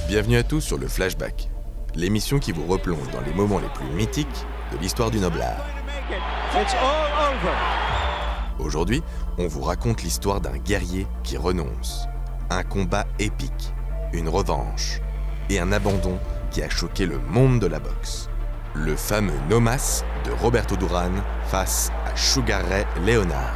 Bienvenue à tous sur le Flashback, l'émission qui vous replonge dans les moments les plus mythiques de l'histoire du noblard. Aujourd'hui, on vous raconte l'histoire d'un guerrier qui renonce, un combat épique, une revanche et un abandon qui a choqué le monde de la boxe. Le fameux No Mas de Roberto Duran face à Sugar Ray Leonard.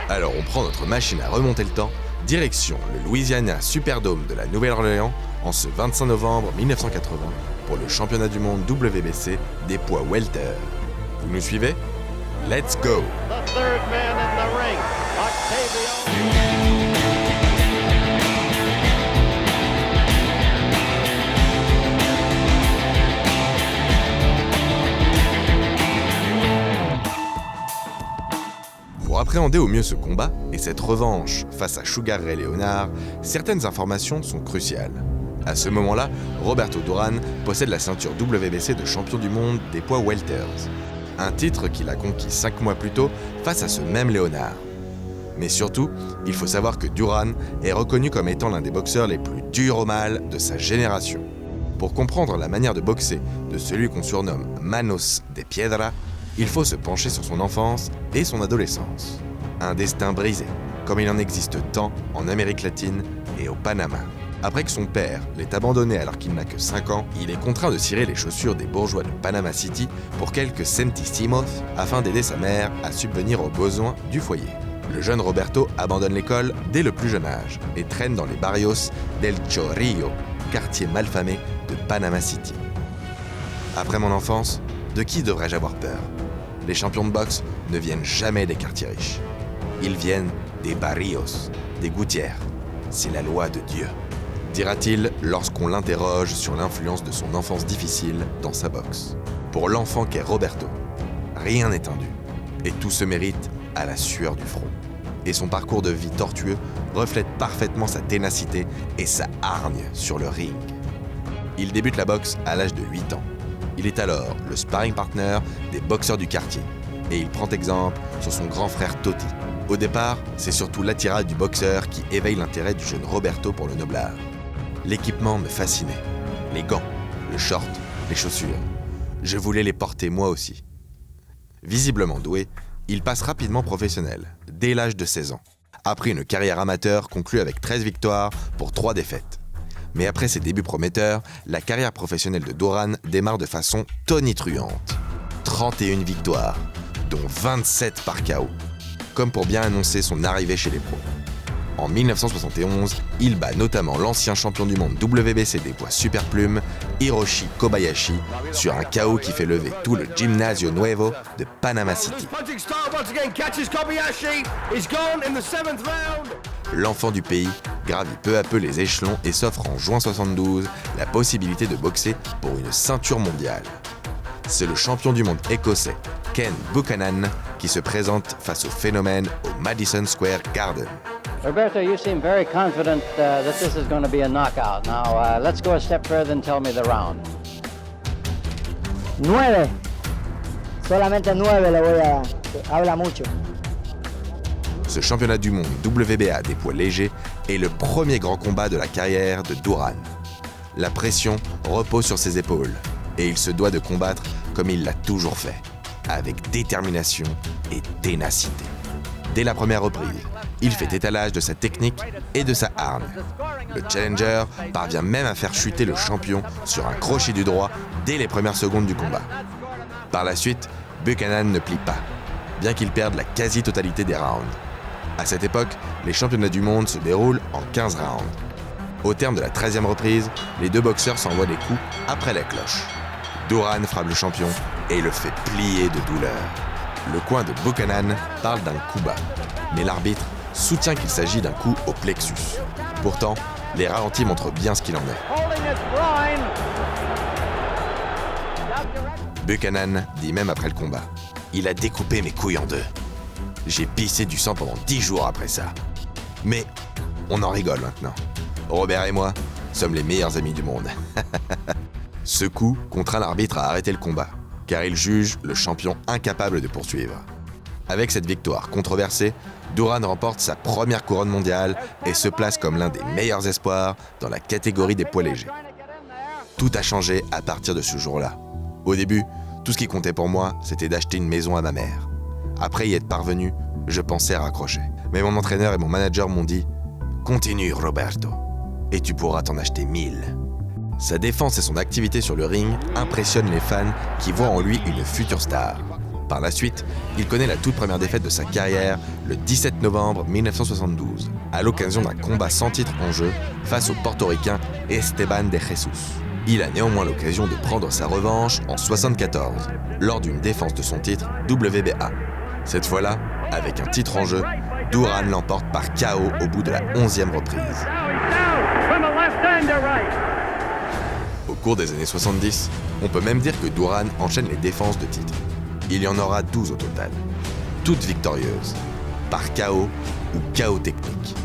Alors on prend notre machine à remonter le temps, direction le Louisiana Superdome de la Nouvelle-Orléans en ce 25 novembre 1980 pour le championnat du monde WBC des poids welter. Vous nous suivez ? Let's go! The third man in the ring, Octavio. Pour appréhender au mieux ce combat et cette revanche face à Sugar Ray Leonard, certaines informations sont cruciales. À ce moment-là, Roberto Duran possède la ceinture WBC de champion du monde des poids welters, un titre qu'il a conquis 5 mois plus tôt face à ce même Leonard. Mais surtout, il faut savoir que Duran est reconnu comme étant l'un des boxeurs les plus durs au mal de sa génération. Pour comprendre la manière de boxer de celui qu'on surnomme Manos de Piedra, il faut se pencher sur son enfance et son adolescence. Un destin brisé, comme il en existe tant en Amérique latine et au Panama. Après que son père l'ait abandonné alors qu'il n'a que 5 ans, il est contraint de cirer les chaussures des bourgeois de Panama City pour quelques centissimos afin d'aider sa mère à subvenir aux besoins du foyer. Le jeune Roberto abandonne l'école dès le plus jeune âge et traîne dans les barrios del Chorrillo, quartier malfamé de Panama City. Après mon enfance, de qui devrais-je avoir peur ? Les champions de boxe ne viennent jamais des quartiers riches. Ils viennent des barrios, des gouttières. C'est la loi de Dieu, dira-t-il lorsqu'on l'interroge sur l'influence de son enfance difficile dans sa boxe. Pour l'enfant qu'est Roberto, rien n'est indu, et tout se mérite à la sueur du front. Et son parcours de vie tortueux reflète parfaitement sa ténacité et sa hargne sur le ring. Il débute la boxe à l'âge de 8 ans. Il est alors le sparring partner des boxeurs du quartier et il prend exemple sur son grand frère Totti. Au départ, c'est surtout l'attirail du boxeur qui éveille l'intérêt du jeune Roberto pour le noblard. L'équipement me fascinait. Les gants, le short, les chaussures. Je voulais les porter moi aussi. Visiblement doué, il passe rapidement professionnel, dès l'âge de 16 ans. Après une carrière amateur conclue avec 13 victoires pour 3 défaites. Mais après ses débuts prometteurs, la carrière professionnelle de Duran démarre de façon tonitruante. 31 victoires, dont 27 par KO, comme pour bien annoncer son arrivée chez les pros. En 1971, il bat notamment l'ancien champion du monde WBC des poids superplumes, Hiroshi Kobayashi, sur un KO qui fait lever tout le Gimnasio Nuevo de Panama City. L'enfant du pays gravit peu à peu les échelons et s'offre en juin 72 la possibilité de boxer pour une ceinture mondiale. C'est le champion du monde écossais, Ken Buchanan, qui se présente face au phénomène au Madison Square Garden. Roberto, you seem very confident that this is going to be a knockout. Now, let's go a step further and tell me the round. 9. Solamente 9 le voy a dar. Habla mucho. Ce championnat du monde WBA des poids légers est le premier grand combat de la carrière de Duran. La pression repose sur ses épaules et il se doit de combattre comme il l'a toujours fait, avec détermination et ténacité. Dès la première reprise, il fait étalage de sa technique et de sa hargne. Le challenger parvient même à faire chuter le champion sur un crochet du droit dès les premières secondes du combat. Par la suite, Buchanan ne plie pas, bien qu'il perde la quasi-totalité des rounds. À cette époque, les championnats du monde se déroulent en 15 rounds. Au terme de la 13e reprise, les deux boxeurs s'envoient des coups après la cloche. Duran frappe le champion et le fait plier de douleur. Le coin de Buchanan parle d'un coup bas, mais l'arbitre soutient qu'il s'agit d'un coup au plexus. Pourtant, les ralentis montrent bien ce qu'il en est. Buchanan dit même après le combat « Il a découpé mes couilles en deux. J'ai pissé du sang pendant 10 jours après ça. » Mais on en rigole maintenant. Robert et moi sommes les meilleurs amis du monde. Ce coup contraint l'arbitre à arrêter le combat, car il juge le champion incapable de poursuivre. Avec cette victoire controversée, Duran remporte sa première couronne mondiale et se place comme l'un des meilleurs espoirs dans la catégorie des poids légers. Tout a changé à partir de ce jour-là. Au début, tout ce qui comptait pour moi, c'était d'acheter une maison à ma mère. Après y être parvenu, je pensais à raccrocher. Mais mon entraîneur et mon manager m'ont dit « Continue, Roberto, et tu pourras t'en acheter 1000 ». Sa défense et son activité sur le ring impressionnent les fans qui voient en lui une future star. Par la suite, il connaît la toute première défaite de sa carrière le 17 novembre 1972, à l'occasion d'un combat sans titre en jeu face au portoricain Esteban de Jesus. Il a néanmoins l'occasion de prendre sa revanche en 1974, lors d'une défense de son titre WBA. Cette fois-là, avec un titre en jeu, Duran l'emporte par KO au bout de la 11e reprise. Au cours des années 70, on peut même dire que Duran enchaîne les défenses de titre. Il y en aura 12 au total, toutes victorieuses, par KO ou KO technique.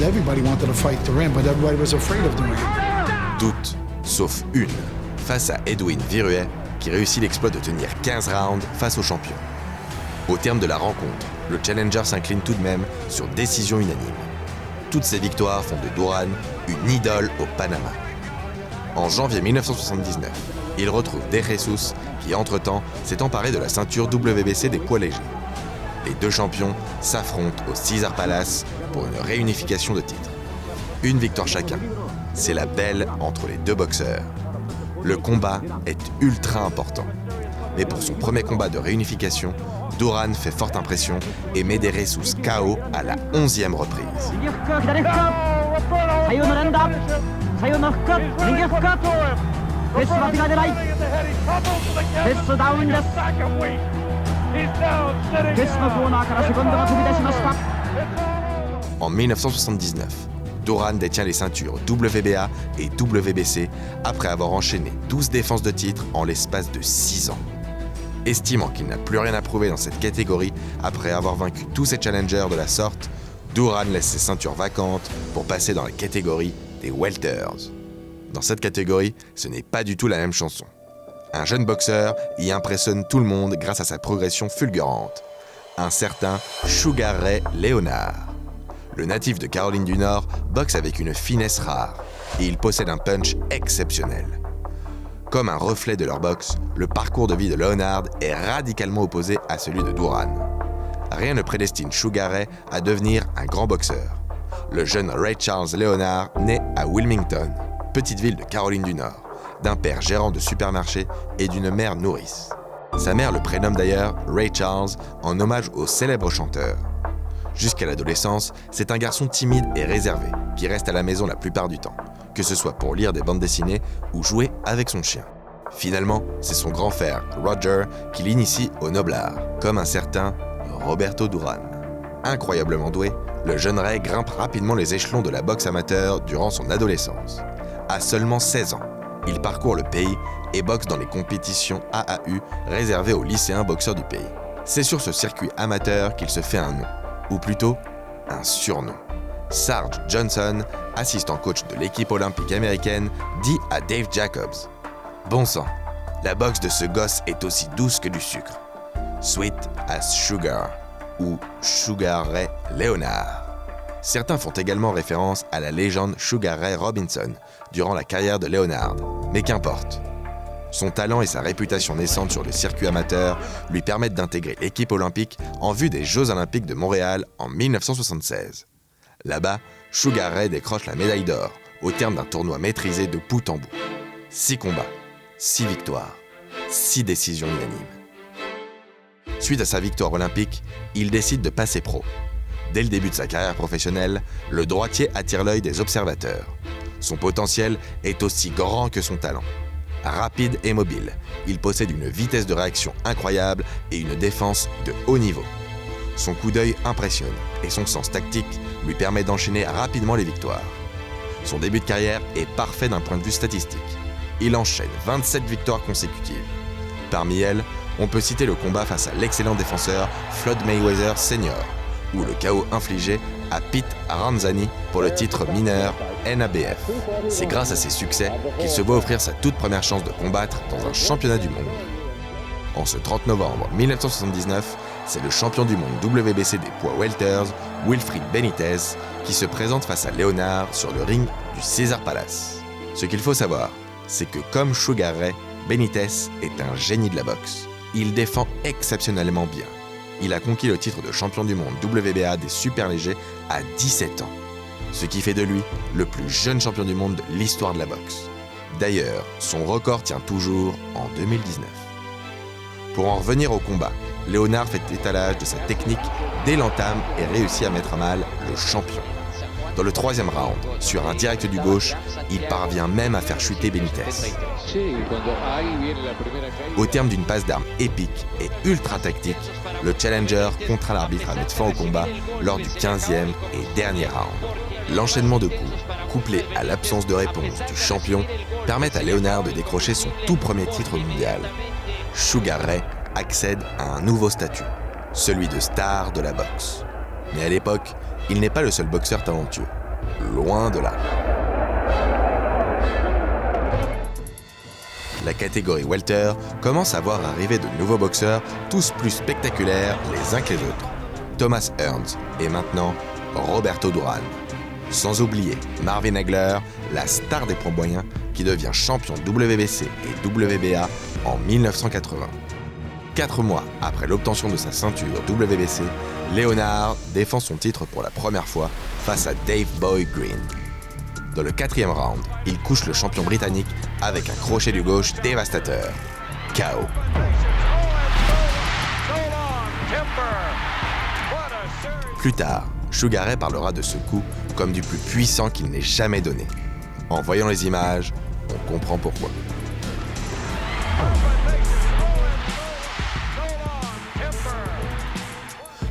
Everybody wanted to fight Duran, but everybody was afraid of Duran. Toutes, sauf une, face à Edwin Viruet, qui réussit l'exploit de tenir 15 rounds face au champion. Au terme de la rencontre, le challenger s'incline tout de même sur décision unanime. Toutes ces victoires font de Duran une idole au Panama. En janvier 1979, il retrouve De Jesus, qui entre-temps s'est emparé de la ceinture WBC des poids légers. Les deux champions s'affrontent au Caesars Palace pour une réunification de titres. Une victoire chacun. C'est la belle entre les deux boxeurs. Le combat est ultra important. Mais pour son premier combat de réunification, Duran fait forte impression et met De Jesus KO à la 11e reprise. En 1979, Duran détient les ceintures WBA et WBC après avoir enchaîné 12 défenses de titre en l'espace de 6 ans. Estimant qu'il n'a plus rien à prouver dans cette catégorie après avoir vaincu tous ses challengers de la sorte, Duran laisse ses ceintures vacantes pour passer dans la catégorie des welters. Dans cette catégorie, ce n'est pas du tout la même chanson. Un jeune boxeur y impressionne tout le monde grâce à sa progression fulgurante. Un certain Sugar Ray Leonard. Le natif de Caroline du Nord boxe avec une finesse rare et il possède un punch exceptionnel. Comme un reflet de leur boxe, le parcours de vie de Leonard est radicalement opposé à celui de Duran. Rien ne prédestine Sugar Ray à devenir un grand boxeur. Le jeune Ray Charles Leonard naît à Wilmington, petite ville de Caroline du Nord, d'un père gérant de supermarché et d'une mère nourrice. Sa mère le prénomme d'ailleurs Ray Charles en hommage au célèbre chanteur. Jusqu'à l'adolescence, c'est un garçon timide et réservé, qui reste à la maison la plupart du temps, que ce soit pour lire des bandes dessinées ou jouer avec son chien. Finalement, c'est son grand frère, Roger, qui l'initie au noble art, comme un certain Roberto Duran. Incroyablement doué, le jeune Ray grimpe rapidement les échelons de la boxe amateur durant son adolescence. À seulement 16 ans, il parcourt le pays et boxe dans les compétitions AAU réservées aux lycéens boxeurs du pays. C'est sur ce circuit amateur qu'il se fait un nom, ou plutôt un surnom. Sarge Johnson, assistant coach de l'équipe olympique américaine, dit à Dave Jacobs « Bon sang, la boxe de ce gosse est aussi douce que du sucre. Sweet as sugar » ou Sugar Ray Leonard. Certains font également référence à la légende Sugar Ray Robinson durant la carrière de Leonard, mais qu'importe. Son talent et sa réputation naissante sur le circuit amateur lui permettent d'intégrer l'équipe olympique en vue des Jeux olympiques de Montréal en 1976. Là-bas, Sugar Ray décroche la médaille d'or au terme d'un tournoi maîtrisé de bout en bout. 6 combats, 6 victoires, 6 décisions unanimes. Suite à sa victoire olympique, il décide de passer pro. Dès le début de sa carrière professionnelle, le droitier attire l'œil des observateurs. Son potentiel est aussi grand que son talent. Rapide et mobile, il possède une vitesse de réaction incroyable et une défense de haut niveau. Son coup d'œil impressionne et son sens tactique lui permet d'enchaîner rapidement les victoires. Son début de carrière est parfait d'un point de vue statistique. Il enchaîne 27 victoires consécutives. Parmi elles, on peut citer le combat face à l'excellent défenseur Floyd Mayweather Sr., ou le KO infligé à Pete Aranzani pour le titre mineur NABF. C'est grâce à ses succès qu'il se voit offrir sa toute première chance de combattre dans un championnat du monde. En ce 30 novembre 1979, c'est le champion du monde WBC des poids welters, Wilfrid Benitez, qui se présente face à Leonard sur le ring du Caesars Palace. Ce qu'il faut savoir, c'est que comme Sugar Ray, Benitez est un génie de la boxe. Il défend exceptionnellement bien. Il a conquis le titre de champion du monde WBA des superlégers à 17 ans, ce qui fait de lui le plus jeune champion du monde de l'histoire de la boxe. D'ailleurs, son record tient toujours en 2019. Pour en revenir au combat, Leonard fait étalage de sa technique dès l'entame et réussit à mettre à mal le champion. Dans le 3e round, sur un direct du gauche, il parvient même à faire chuter Benitez. Au terme d'une passe d'armes épique et ultra tactique, le challenger contraint l'arbitre à mettre fin au combat lors du 15e et dernier round. L'enchaînement de coups, couplé à l'absence de réponse du champion, permettent à Leonard de décrocher son tout premier titre mondial. Sugar Ray accède à un nouveau statut, celui de star de la boxe. Mais à l'époque, il n'est pas le seul boxeur talentueux. Loin de là. La catégorie welter commence à voir arriver de nouveaux boxeurs, tous plus spectaculaires les uns que les autres. Thomas Hearns et maintenant Roberto Duran. Sans oublier Marvin Hagler, la star des poids moyens, qui devient champion WBC et WBA en 1980. 4 mois après l'obtention de sa ceinture WBC, Leonard défend son titre pour la première fois face à Dave Boy Green. Dans le 4e round, il couche le champion britannique avec un crochet du gauche dévastateur. KO. Plus tard, Sugar Ray parlera de ce coup comme du plus puissant qu'il n'ait jamais donné. En voyant les images, on comprend pourquoi.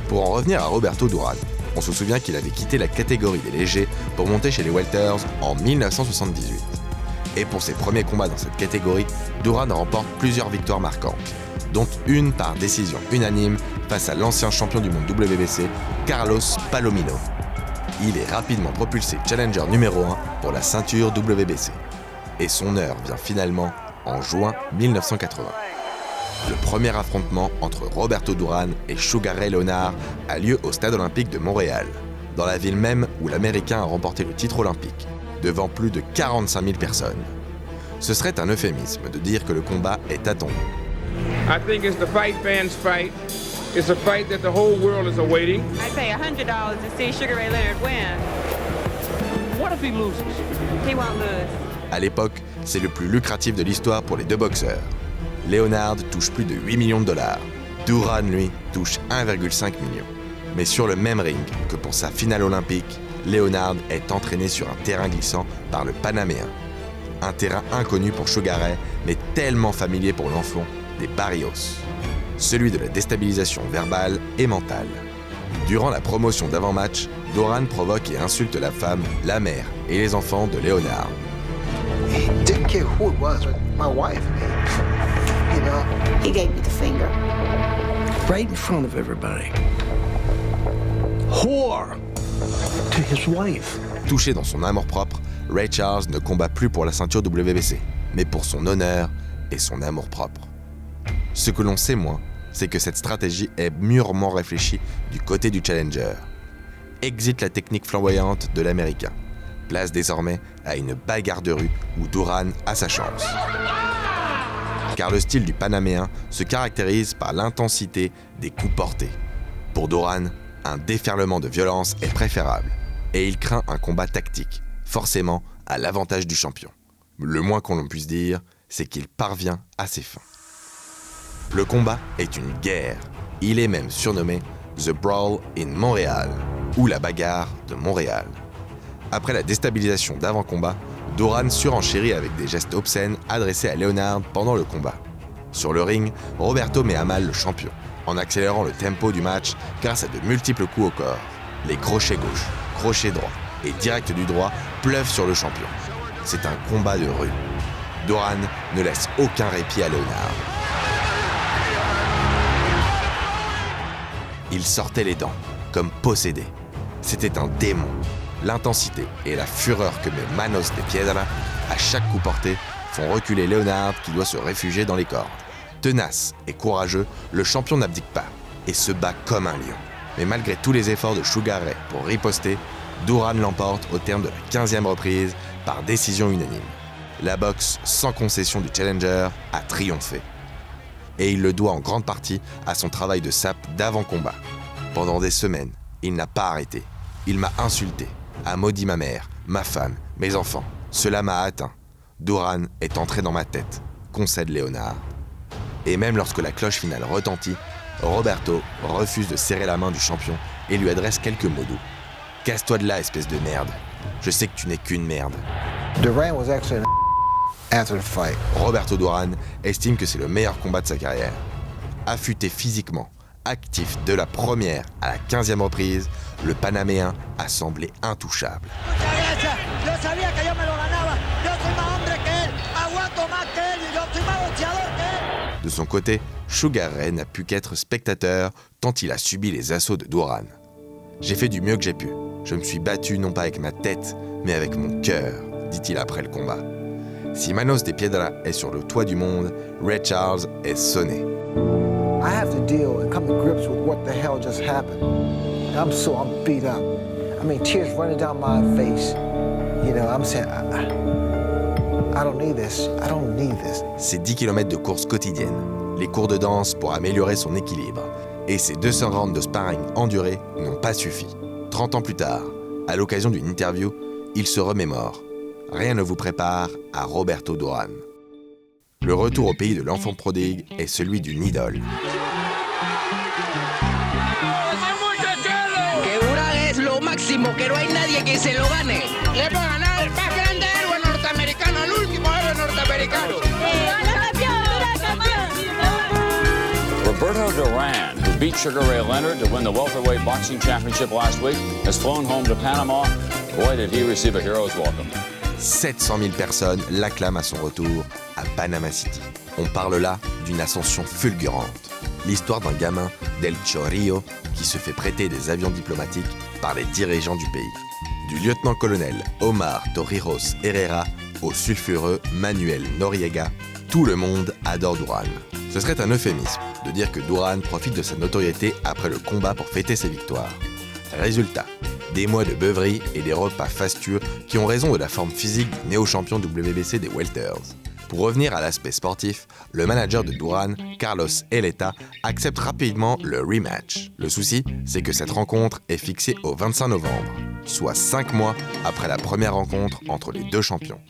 Pour en revenir à Roberto Duran, on se souvient qu'il avait quitté la catégorie des légers pour monter chez les welters en 1978. Et pour ses premiers combats dans cette catégorie, Duran remporte plusieurs victoires marquantes, dont une par décision unanime face à l'ancien champion du monde WBC, Carlos Palomino. Il est rapidement propulsé challenger numéro 1 pour la ceinture WBC. Et son heure vient finalement en juin 1980. Le premier affrontement entre Roberto Duran et Sugar Ray Leonard a lieu au Stade olympique de Montréal, dans la ville même où l'Américain a remporté le titre olympique, devant plus de 45 000 personnes. Ce serait un euphémisme de dire que le combat est attendu. I think it's the fight fans' fight. It's a fight that the whole world is awaiting. I'd pay $100 to see Sugar Ray Leonard win. What if he loses? He won't lose. À l'époque, c'est le plus lucratif de l'histoire pour les deux boxeurs. Leonard touche plus de 8 millions de dollars. Duran, lui, touche 1,5 million. Mais sur le même ring que pour sa finale olympique, Leonard est entraîné sur un terrain glissant par le Panaméen. Un terrain inconnu pour Sugar Ray, mais tellement familier pour l'enfant des Barrios. Celui de la déstabilisation verbale et mentale. Durant la promotion d'avant-match, Duran provoque et insulte la femme, la mère et les enfants de Leonard. He didn't care who it was, my wife, you know. He gave me the finger. Right in front of everybody. Whore to his wife. Touché dans son amour-propre, Ray Charles ne combat plus pour la ceinture WBC, mais pour son honneur et son amour-propre. Ce que l'on sait moins, c'est que cette stratégie est mûrement réfléchie du côté du challenger. Exit la technique flamboyante de l'Américain. Place désormais à une bagarre de rue où Duran a sa chance. Car le style du Panaméen se caractérise par l'intensité des coups portés. Pour Duran, un déferlement de violence est préférable, et il craint un combat tactique, forcément à l'avantage du champion. Le moins qu'on puisse dire, c'est qu'il parvient à ses fins. Le combat est une guerre. Il est même surnommé The Brawl in Montréal, ou la bagarre de Montréal. Après la déstabilisation d'avant-combat, Duran surenchérit avec des gestes obscènes adressés à Leonard pendant le combat. Sur le ring, Roberto met à mal le champion, en accélérant le tempo du match grâce à de multiples coups au corps. Les crochets gauche, crochets droit et direct du droit pleuvent sur le champion. C'est un combat de rue. Duran ne laisse aucun répit à Leonard. Il sortait les dents, comme possédé. C'était un démon. L'intensité et la fureur que met Manos de Piedra à chaque coup porté font reculer Leonard qui doit se réfugier dans les cordes. Tenace et courageux, le champion n'abdique pas et se bat comme un lion. Mais malgré tous les efforts de Sugar Ray pour riposter, Duran l'emporte au terme de la 15e reprise par décision unanime. La boxe sans concession du challenger a triomphé. Et il le doit en grande partie à son travail de sape d'avant-combat. Pendant des semaines, il n'a pas arrêté. Il m'a insulté, a maudit ma mère, ma femme, mes enfants. Cela m'a atteint. Duran est entré dans ma tête, concède Léonard. Et même lorsque la cloche finale retentit, Roberto refuse de serrer la main du champion et lui adresse quelques mots doux. « Casse-toi de là, espèce de merde. Je sais que tu n'es qu'une merde. » Duran was actually after the fight. Roberto Duran estime que c'est le meilleur combat de sa carrière. Affûté physiquement, actif de la première à la 15e reprise, le Panaméen a semblé intouchable. De son côté, Sugar Ray n'a pu qu'être spectateur tant il a subi les assauts de Duran. « J'ai fait du mieux que j'ai pu. Je me suis battu non pas avec ma tête, mais avec mon cœur », dit-il après le combat. Si Manos de Piedra est sur le toit du monde, Ray Charles est sonné. I have to deal and come to grips with what the hell just happened. I'm beat up. I mean, tears running down my face. You know, I'm saying, I don't need this. I don't need this. Ses 10 km de course quotidienne, les cours de danse pour améliorer son équilibre et ses 200 rounds de sparring endurés n'ont pas suffi. 30 ans plus tard, à l'occasion d'une interview, il se remémore. Rien ne vous prépare à Roberto Duran. Le retour au pays de l'enfant prodigue est celui d'une idole. Roberto Duran, who beat Sugar Ray Leonard to win the welterweight boxing championship last week, has flown home to Panama. Boy, did he receive a hero's welcome. 700 000 personnes l'acclament à son retour à Panama City. On parle là d'une ascension fulgurante. L'histoire d'un gamin, Del Chorrillo, qui se fait prêter des avions diplomatiques par les dirigeants du pays. Du lieutenant-colonel Omar Torrijos Herrera au sulfureux Manuel Noriega, tout le monde adore Duran. Ce serait un euphémisme de dire que Duran profite de sa notoriété après le combat pour fêter ses victoires. Résultat, des mois de beuverie et des repas fastueux qui ont raison de la forme physique du néo-champion WBC des welters. Pour revenir à l'aspect sportif, le manager de Duran, Carlos Eleta, accepte rapidement le rematch. Le souci, c'est que cette rencontre est fixée au 25 novembre, soit 5 mois après la première rencontre entre les deux champions.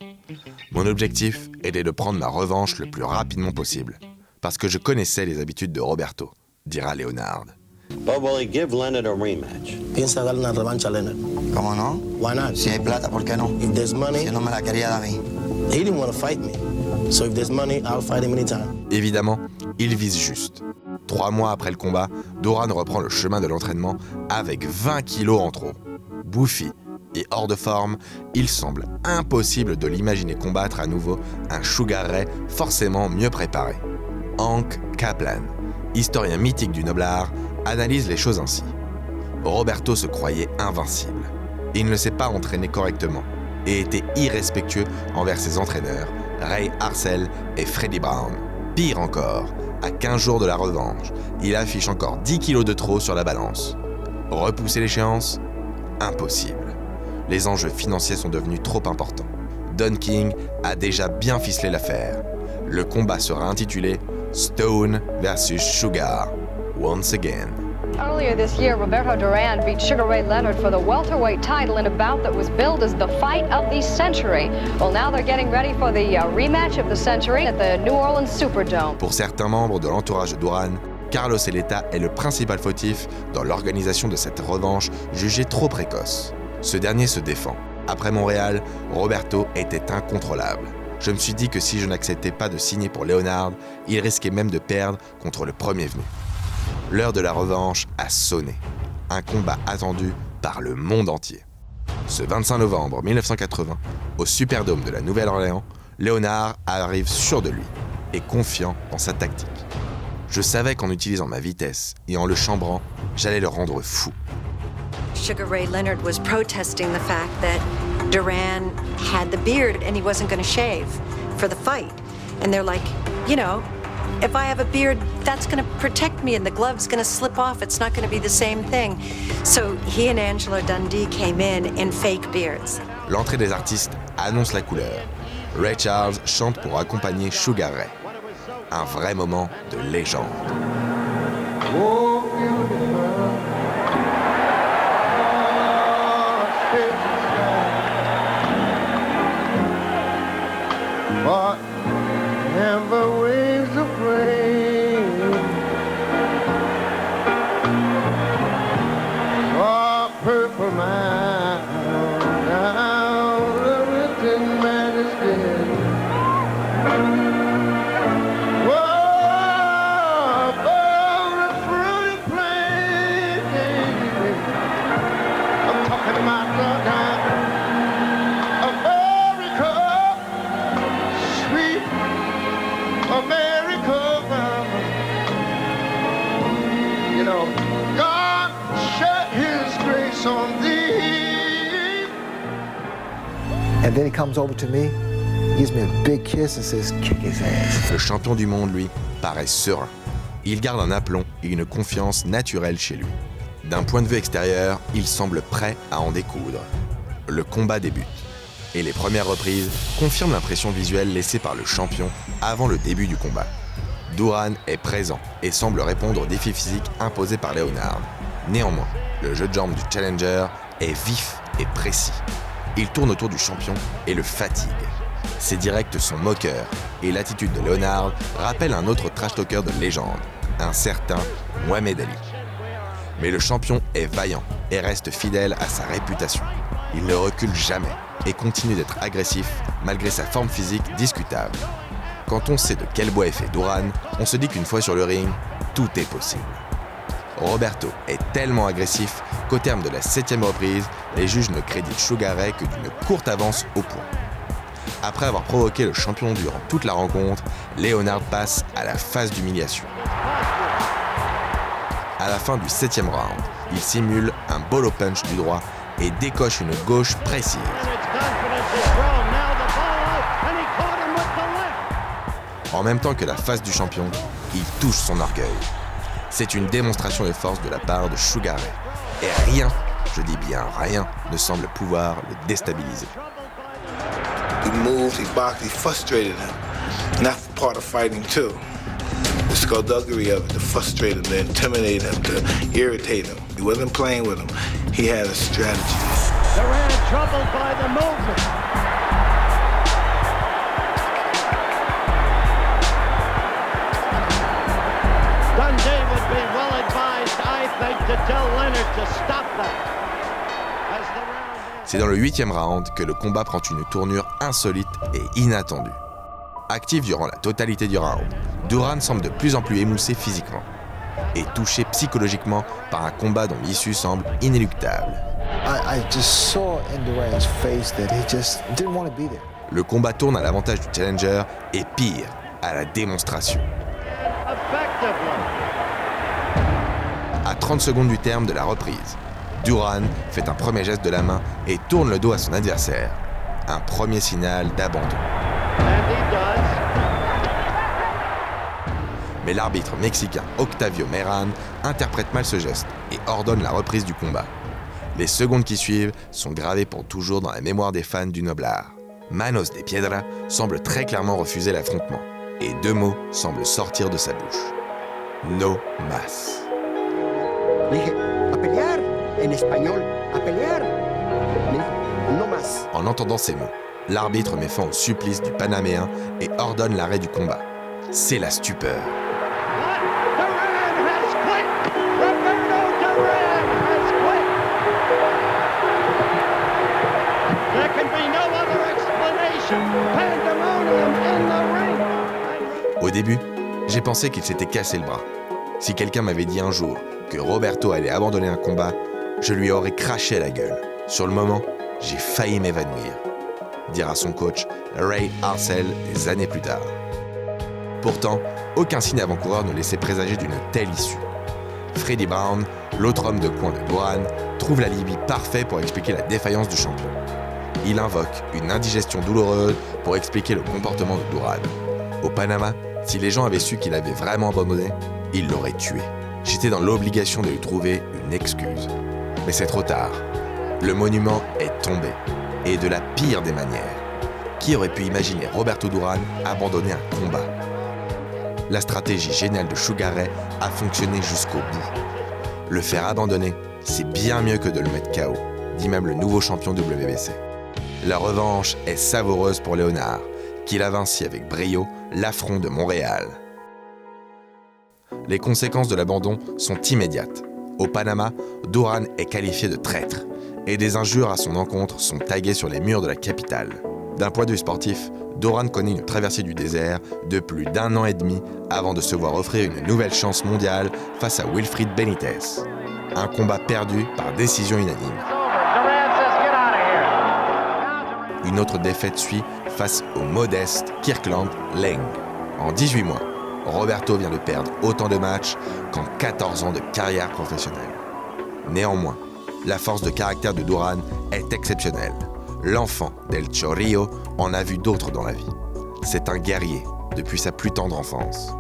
Mon objectif était de prendre ma revanche le plus rapidement possible, parce que je connaissais les habitudes de Roberto, dira Léonard. But will he give Leonard a rematch? Piensa darle una revancha a Leonard. ¿Cómo no? Why not? Si hay plata, ¿por qué no? If there's money... Si no me la quería dar a mí. He didn't want to fight me. So if there's money, I'll fight him anytime. Évidemment, il vise juste. 3 mois après le combat, Duran reprend le chemin de l'entraînement avec 20 kilos en trop. Bouffi et hors de forme, il semble impossible de l'imaginer combattre à nouveau un Sugar Ray forcément mieux préparé. Hank Kaplan, historien mythique du noblard, analyse les choses ainsi. Roberto se croyait invincible. Il ne s'est pas entraîné correctement et était irrespectueux envers ses entraîneurs, Ray Harcel et Freddie Brown. Pire encore, à 15 jours de la revanche, il affiche encore 10 kilos de trop sur la balance. Repousser l'échéance ? Impossible. Les enjeux financiers sont devenus trop importants. Don King a déjà bien ficelé l'affaire. Le combat sera intitulé Stone vs Sugar, once again. Earlier this year, Roberto Duran beat Sugar Ray Leonard for the welterweight title in a bout that was billed as the fight of the century. Well, now they're getting ready for the rematch of the century at the New Orleans Superdome. Pour certains membres de l'entourage de Duran, Carlos Eleta est le principal fautif dans l'organisation de cette revanche jugée trop précoce. Ce dernier se défend. Après Montréal, Roberto était incontrôlable. Je me suis dit que si je n'acceptais pas de signer pour Léonard, il risquait même de perdre contre le premier venu. L'heure de la revanche a sonné. Un combat attendu par le monde entier. Ce 25 novembre 1980, au Superdome de la Nouvelle-Orléans, Léonard arrive sûr de lui et confiant dans sa tactique. Je savais qu'en utilisant ma vitesse et en le chambrant, j'allais le rendre fou. Sugar Ray Leonard was protesting the fact that Duran had the beard and he wasn't going to shave for the fight. And they're like, you know, if I have a beard, that's going to protect me and the glove's going to slip off. It's not going to be the same thing. So he and Angelo Dundee came in fake beards. L'entrée des artistes annonce la couleur. Ray Charles chante pour accompagner Sugar Ray. Un vrai moment de légende. Never waves of rain, or purple mountain, now the written man is dead. Whoa, above the fruity plain, I'm talking about America, sweet America, you know, God shed His grace on thee. And then he comes over to me, gives me a big kiss and says, kick his ass. Le champion du monde, lui, paraît serein. Il garde un aplomb et une confiance naturelle chez lui. D'un point de vue extérieur, il semble prêt à en découdre. Le combat débute. Et les premières reprises confirment l'impression visuelle laissée par le champion avant le début du combat. Duran est présent et semble répondre aux défis physiques imposés par Leonard. Néanmoins, le jeu de jambes du challenger est vif et précis. Il tourne autour du champion et le fatigue. Ses directs sont moqueurs et l'attitude de Leonard rappelle un autre trash talker de légende, un certain Mohamed Ali. Mais le champion est vaillant et reste fidèle à sa réputation. Il ne recule jamais et continue d'être agressif malgré sa forme physique discutable. Quand on sait de quel bois est fait Duran, on se dit qu'une fois sur le ring, tout est possible. Roberto est tellement agressif qu'au terme de la 7e reprise, les juges ne créditent Sugar Ray que d'une courte avance au point. Après avoir provoqué le champion durant toute la rencontre, Leonard passe à la phase d'humiliation. À la fin du 7e round, il simule un bolo punch du droit et décoche une gauche précise. En même temps que la face du champion, il touche son orgueil. C'est une démonstration de force de la part de Sugar Ray. Et rien, je dis bien rien, ne semble pouvoir le déstabiliser. He moved, he boxed, he frustrated him. And that's part of fighting too. The skullduggery of it, to frustrate him, to intimidate him, to irritate him. He wasn't playing with him. He had a strategy. Duran troubled by the movement. Dundee would be well advised, I think, to tell Leonard to stop that. C'est dans le 8e round que le combat prend une tournure insolite et inattendue. Actif durant la totalité du round, Duran semble de plus en plus émoussé physiquement et touché psychologiquement par un combat dont l'issue semble inéluctable. I just saw in Duran's face that he just didn't want to be there. Le combat tourne à l'avantage du challenger et pire, à la démonstration. À 30 secondes du terme de la reprise, Duran fait un premier geste de la main et tourne le dos à son adversaire. Un premier signal d'abandon. Mais l'arbitre mexicain Octavio Meran interprète mal ce geste et ordonne la reprise du combat. Les secondes qui suivent sont gravées pour toujours dans la mémoire des fans du noble art. Manos de Piedra semble très clairement refuser l'affrontement et 2 mots semblent sortir de sa bouche. No más. En espagnol, a pelear. No más. En entendant ces mots, l'arbitre met fin au supplice du Panaméen et ordonne l'arrêt du combat. C'est la stupeur. Au début, j'ai pensé qu'il s'était cassé le bras. Si quelqu'un m'avait dit un jour que Roberto allait abandonner un combat, je lui aurais craché à la gueule. Sur le moment, j'ai failli m'évanouir, dira son coach Ray Arcel des années plus tard. Pourtant, aucun signe avant-coureur ne laissait présager d'une telle issue. Freddie Brown, l'autre homme de coin de Duran, trouve l'alibi parfait pour expliquer la défaillance du champion. Il invoque une indigestion douloureuse pour expliquer le comportement de Duran. Au Panama, Si les gens avaient su qu'il avait vraiment abandonné, ils l'auraient tué. J'étais dans l'obligation de lui trouver une excuse. Mais c'est trop tard. Le monument est tombé. Et de la pire des manières. Qui aurait pu imaginer Roberto Duran abandonner un combat ? La stratégie géniale de Sugar Ray a fonctionné jusqu'au bout. Le faire abandonner, c'est bien mieux que de le mettre KO, dit même le nouveau champion WBC. La revanche est savoureuse pour Léonard, qui l'a vaincu avec brio l'affront de Montréal. Les conséquences de l'abandon sont immédiates. Au Panama, Duran est qualifié de traître, et des injures à son encontre sont taguées sur les murs de la capitale. D'un point de vue sportif, Duran connaît une traversée du désert de plus d'1 an et demi avant de se voir offrir une nouvelle chance mondiale face à Wilfrid Benitez. Un combat perdu par décision unanime. Une autre défaite suit face au modeste Kirkland Laing. En 18 mois, Roberto vient de perdre autant de matchs qu'en 14 ans de carrière professionnelle. Néanmoins, la force de caractère de Duran est exceptionnelle. L'enfant del Chorrillo en a vu d'autres dans la vie. C'est un guerrier depuis sa plus tendre enfance.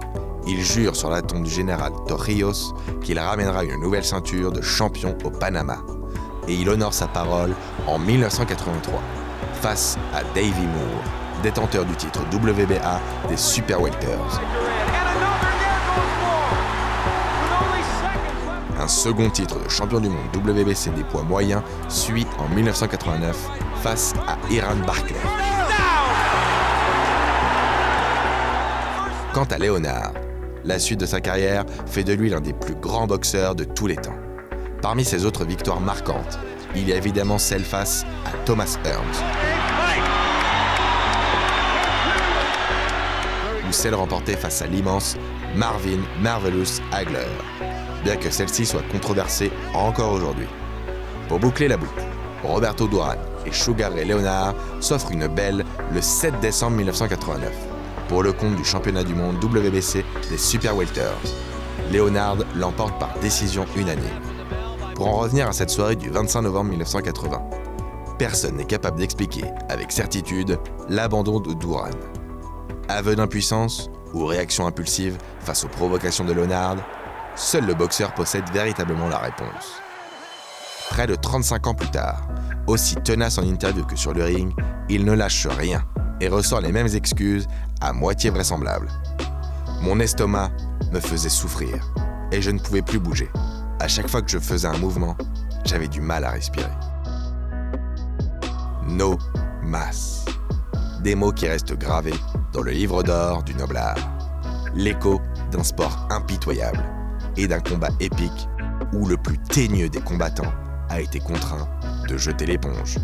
Il jure sur la tombe du général Torrijos qu'il ramènera une nouvelle ceinture de champion au Panama. Et il honore sa parole en 1983 face à Davey Moore, détenteur du titre WBA des Super Welters. Un second titre de champion du monde WBC des poids moyens suit en 1989 face à Iran Barkley. Quant à Léonard, la suite de sa carrière fait de lui l'un des plus grands boxeurs de tous les temps. Parmi ses autres victoires marquantes, il y a évidemment celle face à Thomas Hearns, ou celle remportée face à l'immense Marvin Marvelous Hagler, bien que celle-ci soit controversée encore aujourd'hui. Pour boucler la boucle, Roberto Duran et Sugar Ray Leonard s'offrent une belle le 7 décembre 1989, pour le compte du championnat du monde WBC des Super Welters. Leonard l'emporte par décision unanime. Pour en revenir à cette soirée du 25 novembre 1980, personne n'est capable d'expliquer avec certitude l'abandon de Duran. Aveu d'impuissance ou réaction impulsive face aux provocations de Leonard, seul le boxeur possède véritablement la réponse. Près de 35 ans plus tard, aussi tenace en interview que sur le ring, il ne lâche rien et ressort les mêmes excuses à moitié vraisemblables. Mon estomac me faisait souffrir et je ne pouvais plus bouger. À chaque fois que je faisais un mouvement, j'avais du mal à respirer. No mas. Des mots qui restent gravés dans le livre d'or du noble art. L'écho d'un sport impitoyable et d'un combat épique où le plus teigneux des combattants a été contraint de jeter l'éponge.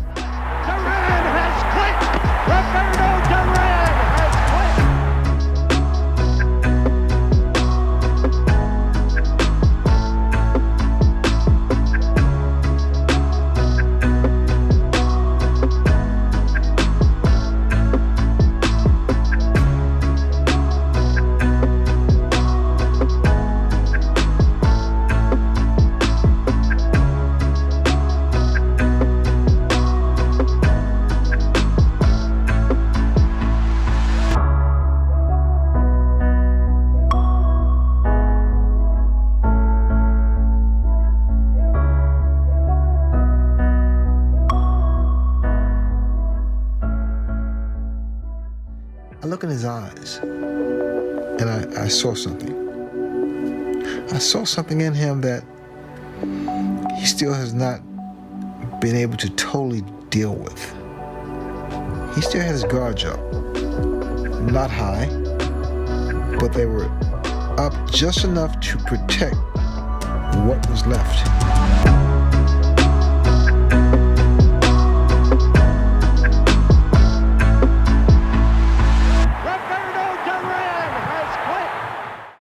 I look in his eyes, and I saw something. I saw something in him that he still has not been able to totally deal with. He still had his guards up. Not high, but they were up just enough to protect what was left.